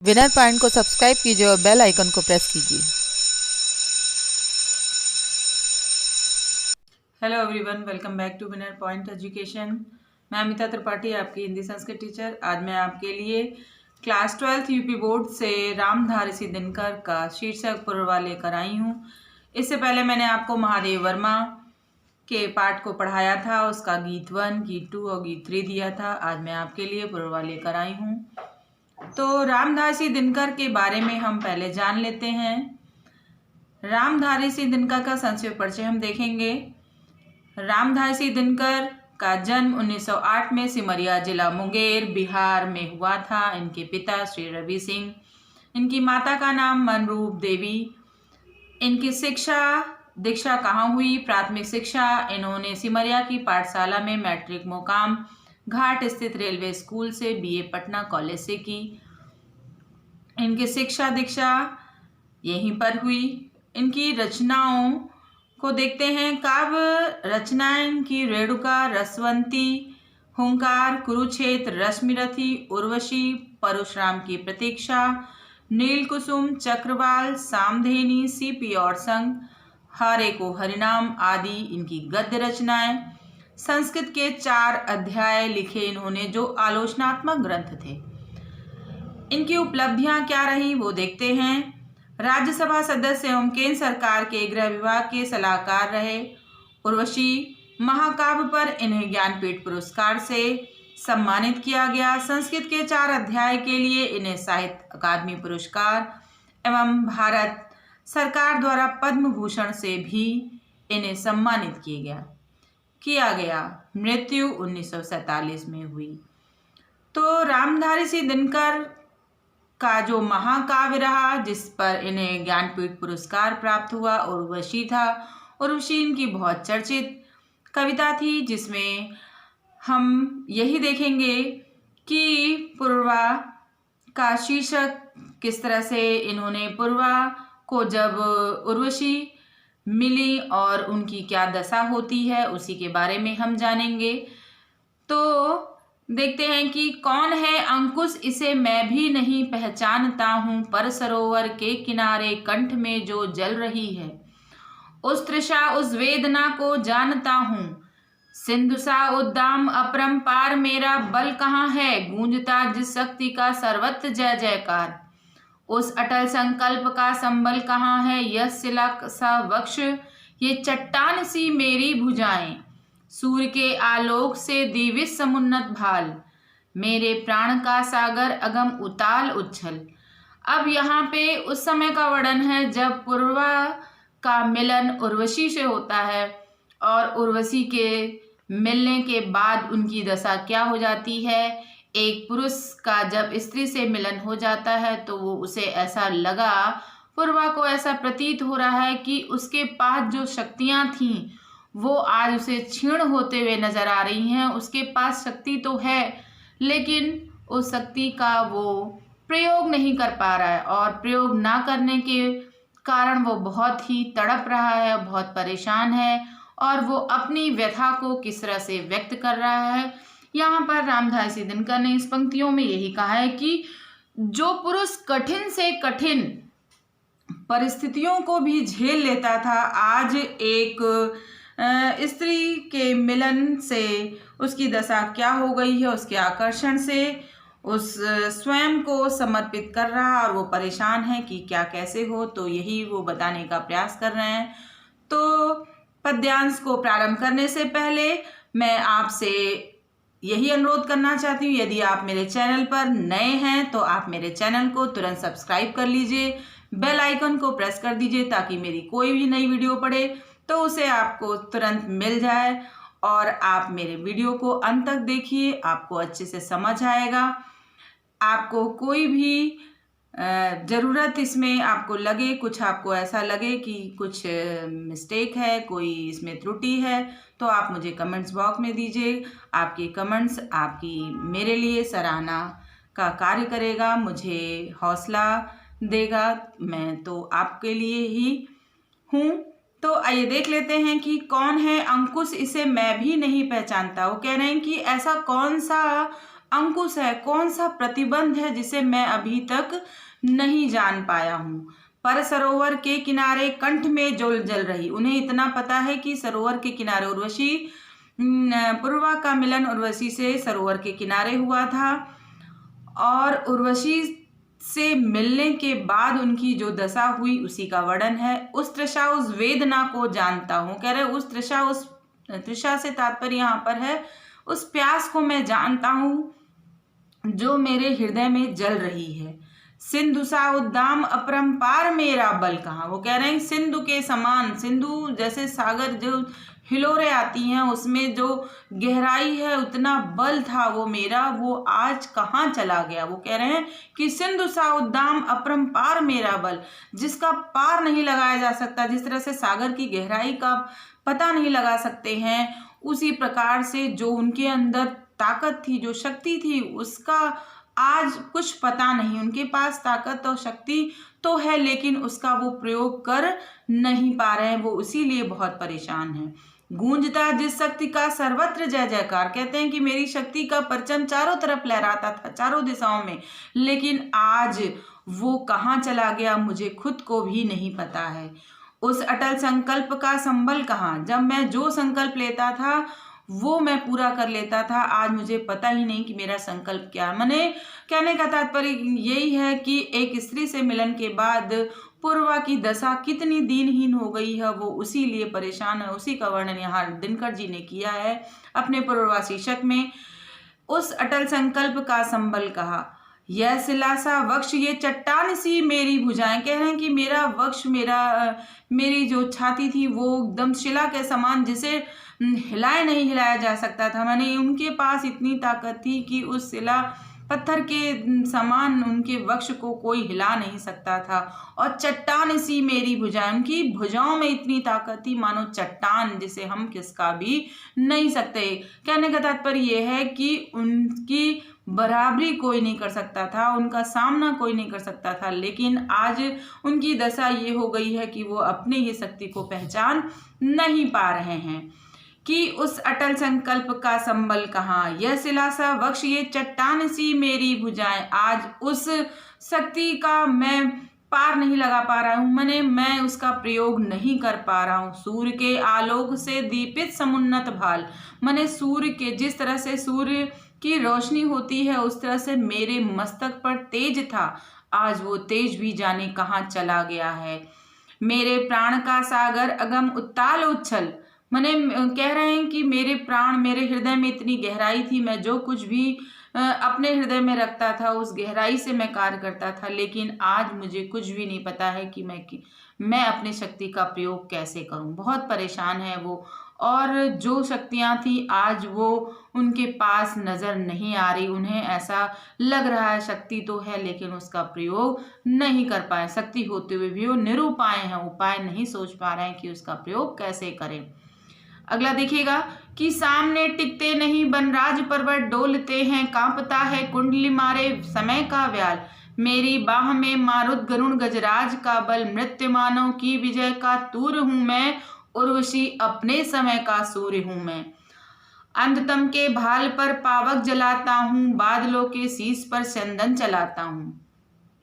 Winner point को subscribe कीजिए और बेल आइकन को प्रेस कीजिए। Hello everyone, welcome back to Winner Point Education. मैं अमिता त्रिपाठी, आपकी हिंदी संस्कृत टीचर। आज मैं आपके लिए क्लास 12th यूपी बोर्ड से रामधारी सिंह दिनकर का शीर्षक पूर्वा लेकर आई हूँ। इससे पहले मैंने आपको महादेव वर्मा के पाठ को पढ़ाया था, उसका गीत 1, गीत 2 और गीत 3 दिया था। आज मैं आपके लिए पूर्वा लेकर आई हूँ। तो रामधारी सिंह दिनकर के बारे में हम पहले जान लेते हैं। रामधारी सिंह दिनकर का संक्षिप्त परिचय हम देखेंगे। रामधारी सिंह दिनकर का जन्म 1908 में सिमरिया जिला मुंगेर बिहार में हुआ था। इनके पिता श्री रवि सिंह, इनकी माता का नाम मनरूप देवी। इनकी शिक्षा दीक्षा कहाँ हुई? प्राथमिक शिक्षा इन्होंने सिमरिया की पाठशाला में मैट्रिक मुकाम घाट स्थित रेलवे स्कूल से बीए पटना कॉलेज से की। इनकी शिक्षा दीक्षा यहीं पर हुई। इनकी रचनाओं को देखते हैं। काव्य रचनाएं की रेणुका, रसवंती, हुंकार, कुरुक्षेत्र, रश्मिरथी, उर्वशी, परशुराम की प्रतीक्षा, नीलकुसुम, चक्रवाल, सामधेनी, सीपी और संग, हारे को हरिनाम आदि इनकी गद्य रचनाएं। संस्कृत के 4 अध्याय लिखे इन्होंने जो आलोचनात्मक ग्रंथ थे। इनकी उपलब्धियां क्या रही वो देखते हैं। राज्यसभा सदस्य एवं केंद्र सरकार के गृह विभाग के सलाहकार रहे। उर्वशी महाकाव्य पर इन्हें ज्ञानपीठ पुरस्कार से सम्मानित किया गया। संस्कृत के 4 अध्याय के लिए इन्हें साहित्य अकादमी पुरस्कार एवं भारत सरकार द्वारा पद्म भूषण से भी इन्हें सम्मानित किया गया। मृत्यु 1947 में हुई। तो रामधारी सिंह दिनकर का जो महाकाव्य रहा जिस पर इन्हें ज्ञानपीठ पुरस्कार प्राप्त हुआ, उर्वशी था। उर्वशी इनकी बहुत चर्चित कविता थी, जिसमें हम यही देखेंगे कि पूर्वा का शीर्षक किस तरह से इन्होंने पूर्वा को जब उर्वशी मिली और उनकी क्या दशा होती है उसी के बारे में हम जानेंगे। तो देखते हैं कि कौन है अंकुश, इसे मैं भी नहीं पहचानता हूँ, पर सरोवर के किनारे कंठ में जो जल रही है, उस तृषा उस वेदना को जानता हूँ। सिंधु सा उद्दाम अपरंपार मेरा बल कहाँ है, गूंजता जिस शक्ति का सर्वत्र जय जयकार। उस अटल संकल्प का संबल कहाँ है, यह शिला सा वक्ष, ये चट्टान सी मेरी भुजाएं, सूर्य के आलोक से दीवित समुन्नत भाल, मेरे प्राण का सागर अगम उताल उच्छल। अब यहाँ पे उस समय का वर्णन है जब पूर्वा का मिलन उर्वशी से होता है और उर्वशी के मिलने के बाद उनकी दशा क्या हो जाती है। एक पुरुष का जब स्त्री से मिलन हो जाता है तो वो उसे ऐसा लगा, पूर्वा को ऐसा प्रतीत हो रहा है कि उसके पास जो शक्तियां थीं वो आज उसे क्षीण होते हुए नजर आ रही हैं। उसके पास शक्ति तो है लेकिन उस शक्ति का वो प्रयोग नहीं कर पा रहा है और प्रयोग ना करने के कारण वो बहुत ही तड़प रहा है, बहुत परेशान है और वो अपनी व्यथा को किस तरह से व्यक्त कर रहा है। यहाँ पर रामधारी सिंह दिनकर ने इस पंक्तियों में यही कहा है कि जो पुरुष कठिन से कठिन परिस्थितियों को भी झेल लेता था, आज एक स्त्री के मिलन से उसकी दशा क्या हो गई है, उसके आकर्षण से उस स्वयं को समर्पित कर रहा और वो परेशान है कि क्या कैसे हो। तो यही वो बताने का प्रयास कर रहे हैं। तो पद्यांश को प्रारंभ करने से पहले मैं आपसे यही अनुरोध करना चाहती हूँ, यदि आप मेरे चैनल पर नए हैं तो आप मेरे चैनल को तुरंत सब्सक्राइब कर लीजिए, बेल आइकन को प्रेस कर दीजिए ताकि मेरी कोई भी नई वीडियो पड़े तो उसे आपको तुरंत मिल जाए। और आप मेरे वीडियो को अंत तक देखिए, आपको अच्छे से समझ आएगा। आपको कोई भी ज़रूरत इसमें आपको लगे, कुछ आपको ऐसा लगे कि कुछ मिस्टेक है, कोई इसमें त्रुटि है, तो आप मुझे कमेंट्स बॉक्स में दीजिए। आपके कमेंट्स आपकी मेरे लिए सराहना का कार्य करेगा, मुझे हौसला देगा। मैं तो आपके लिए ही हूँ। तो आइए देख लेते हैं कि कौन है अंकुश, इसे मैं भी नहीं पहचानता। वो कह रहे हैं कि ऐसा कौन सा अंकुश है? कौन सा प्रतिबंध है जिसे मैं अभी तक नहीं जान पाया हूँ? पर सरोवर के किनारे कंठ में जल जल रही। उन्हें इतना पता है कि सरोवर के किनारे उर्वशी पूर्वा का मिलन उर्वशी से सरोवर के किनारे हुआ था और उर्वशी से मिलने के बाद उनकी जो दशा हुई उसी का वर्णन है। उस तृषा उस वेदना को जानता हूँ। कह रहे उस तृषा से तात्पर्य यहाँ पर है उस प्यास को मैं जानता हूँ जो मेरे हृदय में जल रही है। सिंधु सा उद्दाम अपरंपार मेरा बल कहाँ। वो कह रहे हैं सिंधु के समान, सिंधु जैसे सागर जो हिलोरे आती हैं उसमें जो गहराई है उतना बल था वो मेरा, वो आज कहाँ चला गया। वो कह रहे हैं कि सिंधु सा उद्दाम अपरंपार मेरा बल, जिसका पार नहीं लगाया जा सकता। जिस तरह से सागर की गहराई का पता नहीं लगा सकते हैं, उसी प्रकार से जो उनके अंदर ताकत थी, जो शक्ति थी, उसका आज कुछ पता नहीं। उनके पास ताकत और शक्ति तो है लेकिन उसका वो प्रयोग कर नहीं पा रहे हैं, वो इसीलिए बहुत परेशान हैं। गूंजता जिस शक्ति का सर्वत्र जय जयकार। कहते हैं कि मेरी शक्ति का परचम चारों तरफ लहराता था, चारों दिशाओं में, लेकिन आज वो कहाँ चला गया मुझे खुद को भी नहीं पता है। उस अटल संकल्प का संबल कहाँ। जब मैं जो संकल्प लेता था वो मैं पूरा कर लेता था, आज मुझे पता ही नहीं कि मेरा संकल्प क्या है। मैंने कहने का तात्पर्य यही है कि एक स्त्री से मिलन के बाद पूर्वा की दशा कितनी दीनहीन हो गई है, वो उसी लिए परेशान है। उसी का वर्णन यहाँ दिनकर जी ने किया है अपने पूर्वा शीर्षक में। उस अटल संकल्प का संबल कहा, यह शिलासा वक्ष ये चट्टान सी मेरी भुजाएं। कह रहे हैं कि मेरा वक्ष, मेरी जो छाती थी वो एकदम शिला के समान, जिसे नहीं हिलाया जा सकता था। मैंने उनके पास इतनी ताकत थी कि उस शिला पत्थर के समान उनके वक्ष को कोई हिला नहीं सकता था। और चट्टान सी मेरी भुजाएं, उनकी भुजाओं में इतनी ताकत थी मानो चट्टान, जिसे हम किसका भी नहीं सकते। कहने का तात्पर्य यह है कि उनकी बराबरी कोई नहीं कर सकता था, उनका सामना कोई नहीं कर सकता था। लेकिन आज उनकी दशा ये हो गई है कि वो अपनी ही शक्ति को पहचान नहीं पा रहे हैं। कि उस अटल संकल्प का संबल कहाँ, यह शिलासा वक्ष ये चट्टान सी मेरी भुजाएं। आज उस शक्ति का मैं पार नहीं लगा पा रहा हूँ, मैं उसका प्रयोग नहीं कर पा रहा हूँ। सूर्य के आलोक से दीपित समुन्नत भाल, सूर्य के जिस तरह से सूर्य की रोशनी होती है उस तरह से मेरे मस्तक पर तेज था, आज वो तेज भी जाने कहाँ चला गया है। मेरे प्राण का सागर अगम उत्ताल उच्छल, कह रहे हैं कि मेरे प्राण, मेरे हृदय में इतनी गहराई थी, मैं जो कुछ भी अपने हृदय में रखता था उस गहराई से मैं कार्य करता था। लेकिन आज मुझे कुछ भी नहीं पता है कि मैं अपनी शक्ति का प्रयोग कैसे करूं। बहुत परेशान है वो, और जो शक्तियां थी आज वो उनके पास नज़र नहीं आ रही। उन्हें ऐसा लग रहा है शक्ति तो है लेकिन उसका प्रयोग नहीं कर पाए। शक्ति होते हुए भी वो निरुपाय हैं, उपाय नहीं सोच पा रहे हैं कि उसका प्रयोग कैसे करें। अगला देखिएगा कि सामने टिकते नहीं बनराज पर्वत, डोलते हैं कांपता है कुंडली मारे समय का व्याल। मेरी बाह में मारुत गरुण गजराज का बल, मृत्यु मानव की विजय का तूर हूं मैं, उर्वशी अपने समय का सूर्य हूं मैं। अंधतम के भाल पर पावक जलाता हूँ, बादलों के शीश पर चंदन चलाता हूँ।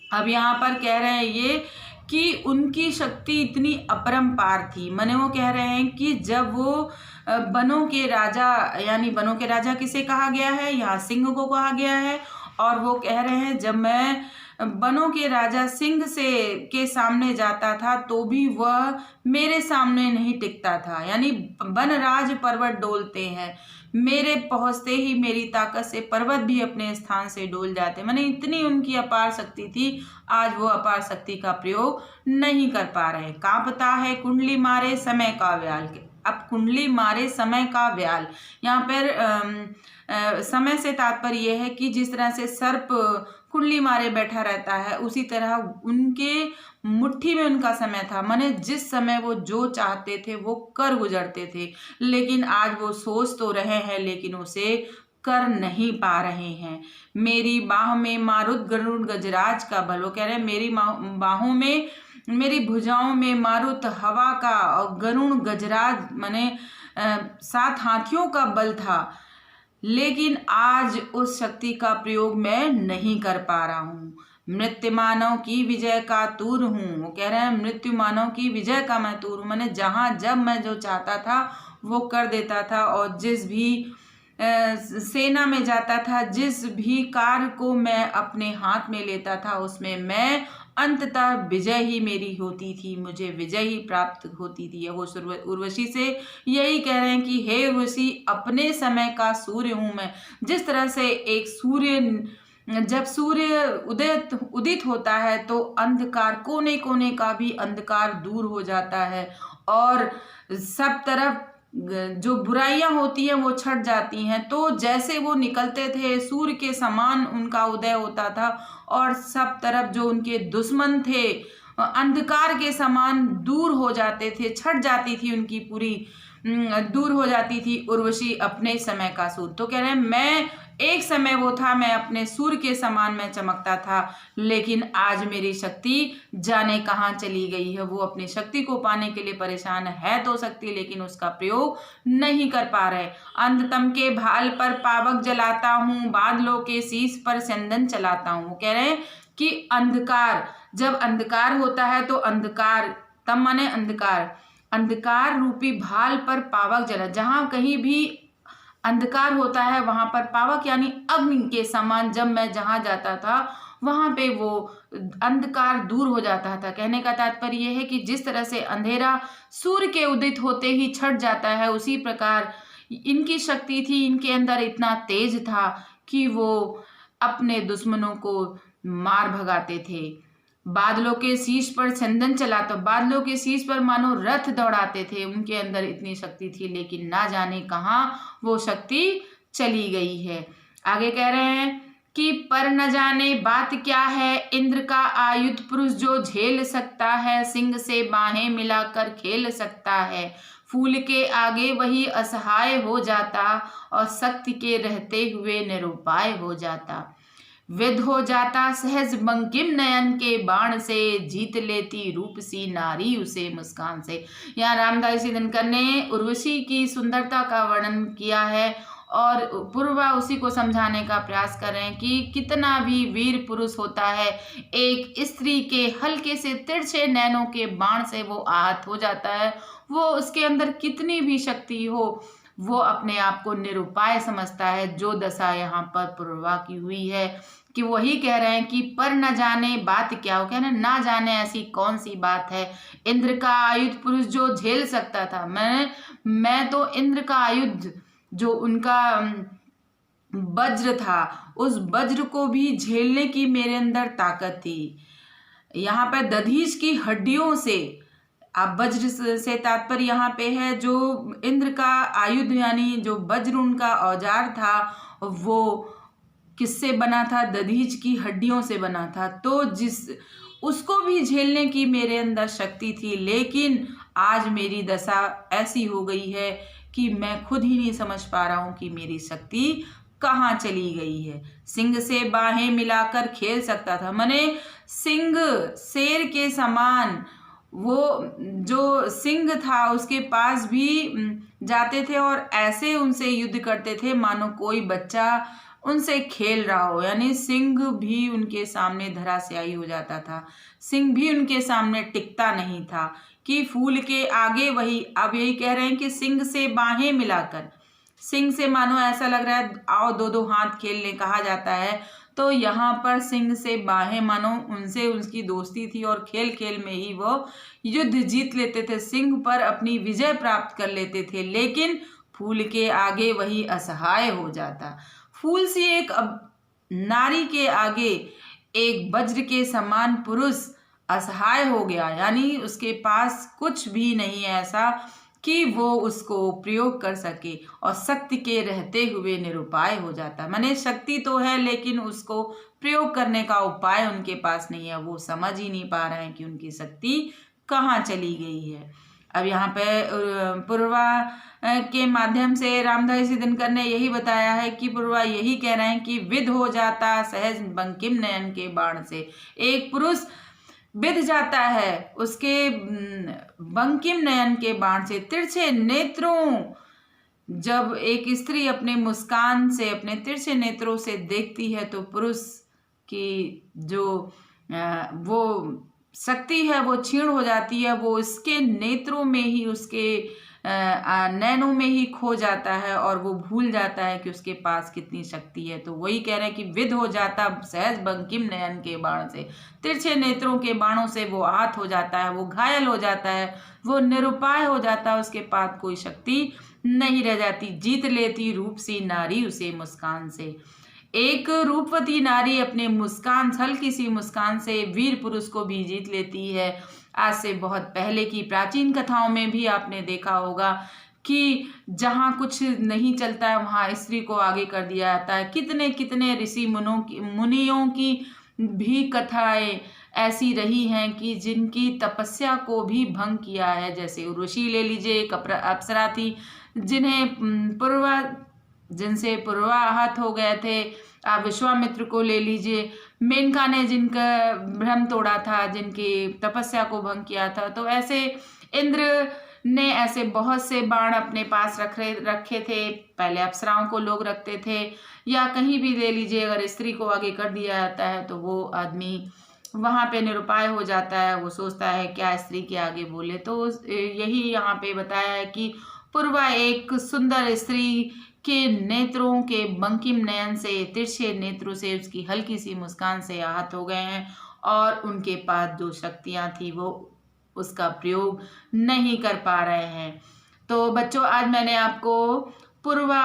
अब यहाँ पर कह रहे हैं ये कि उनकी शक्ति इतनी अपरंपार थी। वो कह रहे हैं कि जब वो वनों के राजा, यानी वनों के राजा किसे कहा गया है, यहाँ सिंह को कहा गया है। और वो कह रहे हैं जब मैं वनों के राजा सिंह के सामने जाता था तो भी वह मेरे सामने नहीं टिकता था। यानी वनराज पर्वत डोलते हैं, मेरे पहुंचते ही मेरी ताकत से पर्वत भी अपने स्थान से डोल जाते। इतनी उनकी अपार शक्ति थी, आज वो अपार शक्ति का प्रयोग नहीं कर पा रहे। कांपता है कुंडली मारे समय का व्याल। अब कुंडली मारे समय का व्याल, यहाँ पर समय से तात्पर्य यह है कि जिस तरह से सर्प कुंडली मारे बैठा रहता है, उसी तरह उनके मुट्ठी में उनका समय था। जिस समय वो जो चाहते थे वो कर गुजरते थे। लेकिन आज वो सोच तो रहे हैं लेकिन उसे कर नहीं पा रहे हैं। मेरी बाह में मारुत गरुड़ गजराज का बल, वो कह रहे हैं मेरी बाहों में, मेरी भुजाओं में मारुत हवा का और गरुण गजराज 7 हाथियों का बल था। लेकिन आज उस शक्ति का प्रयोग मैं नहीं कर पा रहा हूँ। मृत्यु मानव की विजय का तूर हूँ। वो कह रहे हैं मृत्यु मानव की विजय का मैं तूर हूँ। मैंने जहाँ जब मैं जो चाहता था वो कर देता था, और जिस भी सेना में जाता था, जिस भी कार्य को मैं अपने हाथ में लेता था, उसमें मैं अंततः विजय ही मेरी होती थी, मुझे विजय ही प्राप्त होती थी। वो उर्वशी से यही कह रहे हैं कि हे उर्वशी, अपने समय का सूर्य हूँ मैं। जिस तरह से एक सूर्य, जब सूर्य उदित होता है तो अंधकार, कोने कोने का भी अंधकार दूर हो जाता है, और सब तरफ जो बुराइयां होती हैं वो छट जाती हैं। तो जैसे वो निकलते थे, सूर्य के समान उनका उदय होता था, और सब तरफ जो उनके दुश्मन थे अंधकार के समान दूर हो जाते थे, छट जाती थी उनकी पूरी, दूर हो जाती थी उर्वशी अपने समय का सूर्य। तो कह रहे हैं मैं एक समय वो था, मैं अपने सूर्य के समान मैं चमकता था, लेकिन आज मेरी शक्ति जाने कहाँ चली गई है। वो अपनी शक्ति को पाने के लिए परेशान है तो शक्ति, लेकिन उसका प्रयोग नहीं कर पा रहे। अंधतम के भाल पर पावक जलाता हूँ, बादलों के शीश पर चंदन चलाता हूँ। वो कह रहे हैं कि अंधकार, जब अंधकार होता है तो अंधकार, तम माने अंधकार, अंधकार रूपी भाल पर पावक जला, जहां कहीं भी अंधकार होता है वहां पर पावक यानी अग्नि के समान जब मैं जहां जाता था वहां पे वो अंधकार दूर हो जाता था। कहने का तात्पर्य यह है कि जिस तरह से अंधेरा सूर्य के उदित होते ही छट जाता है, उसी प्रकार इनकी शक्ति थी, इनके अंदर इतना तेज था कि वो अपने दुश्मनों को मार भगाते थे। बादलों के शीश पर चंदन चलाते, बादलों के शीश पर मानो रथ दौड़ाते थे, उनके अंदर इतनी शक्ति थी, लेकिन ना जाने कहाँ वो शक्ति चली गई है। आगे कह रहे हैं कि पर न जाने बात क्या है, इंद्र का आयुध पुरुष जो झेल सकता है, सिंह से बाहें मिलाकर खेल सकता है। फूल के आगे वही असहाय हो जाता, और शक्ति के रहते हुए निरुपाय हो जाता। विध हो जाता सहज बंकिम नयन के बाण से, जीत लेती रूप सी नारी उसे मुस्कान से। यहाँ रामदास दिनकर ने उर्वशी की सुंदरता का वर्णन किया है, और पूर्वा उसी को समझाने का प्रयास कर रहे हैं कि कितना भी वीर पुरुष होता है, एक स्त्री के हल्के से तिरछे नैनों के बाण से वो आहत हो जाता है। वो उसके अंदर कितनी भी शक्ति हो, वो अपने आप को निरुपाय समझता है। जो दशा यहाँ पर पूर्वा की हुई है कि वही कह रहे हैं कि पर न जाने बात क्या हो, कहना ना जाने ऐसी कौन सी बात है। इंद्र का आयुध पुरुष जो झेल सकता था, मैं तो इंद्र का आयुध जो उनका वज्र था, उस वज्र को भी झेलने की मेरे अंदर ताकत थी। यहाँ पर दधीच की हड्डियों से, अब वज्र से तात्पर्य यहाँ पे है जो इंद्र का आयुध यानी जो वज्र उनका औजार था, वो किससे बना था? दधीच की हड्डियों से बना था। तो उसको भी झेलने की मेरे अंदर शक्ति थी, लेकिन आज मेरी दशा ऐसी हो गई है कि मैं खुद ही नहीं समझ पा रहा हूँ कि मेरी शक्ति कहाँ चली गई है। सिंह से बाहें मिलाकर खेल सकता था, माने सिंह शेर के समान, वो जो सिंह था उसके पास भी जाते थे और ऐसे उनसे युद्ध करते थे मानो कोई बच्चा उनसे खेल रहा हो। यानी सिंह भी उनके सामने धराशायी हो जाता था, सिंह भी उनके सामने टिकता नहीं था कि फूल के आगे वही। अब यही कह रहे हैं कि सिंह से बाहें मिलाकर, सिंह से मानो ऐसा लग रहा है आओ दो दो हाथ खेलने कहा जाता है, तो यहाँ पर सिंह से बाहें मानो उनसे उसकी दोस्ती थी और खेल खेल में ही वो युद्ध जीत लेते थे, सिंह पर अपनी विजय प्राप्त कर लेते थे। लेकिन फूल के आगे वही असहाय हो जाता। फूल सी एक नारी के आगे एक वज्र के समान पुरुष असहाय हो गया, यानी उसके पास कुछ भी नहीं है ऐसा कि वो उसको प्रयोग कर सके, और शक्ति के रहते हुए निरुपाय हो जाता। माने शक्ति तो है लेकिन उसको प्रयोग करने का उपाय उनके पास नहीं है, वो समझ ही नहीं पा रहे हैं कि उनकी शक्ति कहाँ चली गई है। अब यहाँ पे पूर्वा के माध्यम से रामदास दिनकर ने यही बताया है कि पूर्वा यही कह रहे हैं कि विध हो जाता सहज बंकिम नयन के बाण से। एक पुरुष विध जाता है उसके बंकिम नयन के बाण से, तिरछे नेत्रों जब एक स्त्री अपने मुस्कान से, अपने तिरछे नेत्रों से देखती है तो पुरुष की जो वो शक्ति है वो क्षीण हो जाती है। वो उसके नेत्रों में ही, उसके नैनों में ही खो जाता है और वो भूल जाता है कि उसके पास कितनी शक्ति है। तो वही कह रहे हैं कि विध हो जाता सहज बंकिम नयन के बाण से, तिरछे नेत्रों के बाणों से वो आहत हो जाता है, वो घायल हो जाता है, वो निरुपाय हो जाता है, उसके पास कोई शक्ति नहीं रह जाती। जीत लेती रूप सी नारी उसे मुस्कान से। एक रूपवती नारी अपने मुस्कान, हल्की सी मुस्कान से वीर पुरुष को भी जीत लेती है। आज से बहुत पहले की प्राचीन कथाओं में भी आपने देखा होगा कि जहाँ कुछ नहीं चलता है वहाँ स्त्री को आगे कर दिया जाता है। कितने कितने ऋषि मुनियों की भी कथाएं ऐसी रही हैं कि जिनकी तपस्या को भी भंग किया है। जैसे उर्वशी ले लीजिए, एक अप्सरा थी जिनसे पूर्वा आहत हो गए थे। आप विश्वामित्र को ले लीजिए, मेनका ने जिनका भ्रम तोड़ा था, जिनकी तपस्या को भंग किया था। तो ऐसे इंद्र ने ऐसे बहुत से बाण अपने पास रखे थे। पहले अप्सराओं को लोग रखते थे, या कहीं भी ले लीजिए, अगर स्त्री को आगे कर दिया जाता है तो वो आदमी वहाँ पे निरुपाय हो जाता है। वो सोचता है क्या स्त्री के आगे बोले। तो यही यहाँ पे बताया है कि पूर्वा एक सुंदर स्त्री के नेत्रों के बंकिम नयन से, तिरछे नेत्रों से, उसकी हल्की सी मुस्कान से आहत हो गए हैं और उनके पास जो शक्तियाँ थी वो उसका प्रयोग नहीं कर पा रहे हैं। तो बच्चों, आज मैंने आपको पूर्वा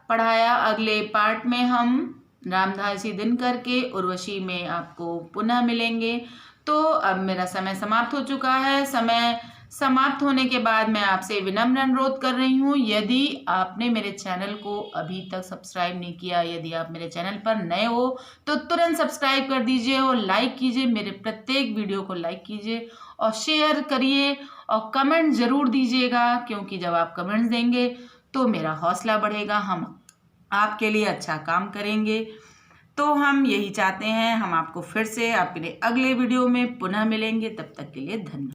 पढ़ाया। अगले पार्ट में हम रामधारी दिनकर के उर्वशी में आपको पुनः मिलेंगे। तो अब मेरा समय समाप्त हो चुका है। समय समाप्त होने के बाद मैं आपसे विनम्र अनुरोध कर रही हूँ, यदि आपने मेरे चैनल को अभी तक सब्सक्राइब नहीं किया, यदि आप मेरे चैनल पर नए हो तो तुरंत सब्सक्राइब कर दीजिए और लाइक कीजिए। मेरे प्रत्येक वीडियो को लाइक कीजिए और शेयर करिए और कमेंट ज़रूर दीजिएगा, क्योंकि जब आप कमेंट्स देंगे तो मेरा हौसला बढ़ेगा, हम आपके लिए अच्छा काम करेंगे। तो हम यही चाहते हैं। हम आपको फिर से अपने अगले वीडियो में पुनः मिलेंगे। तब तक के लिए धन्यवाद।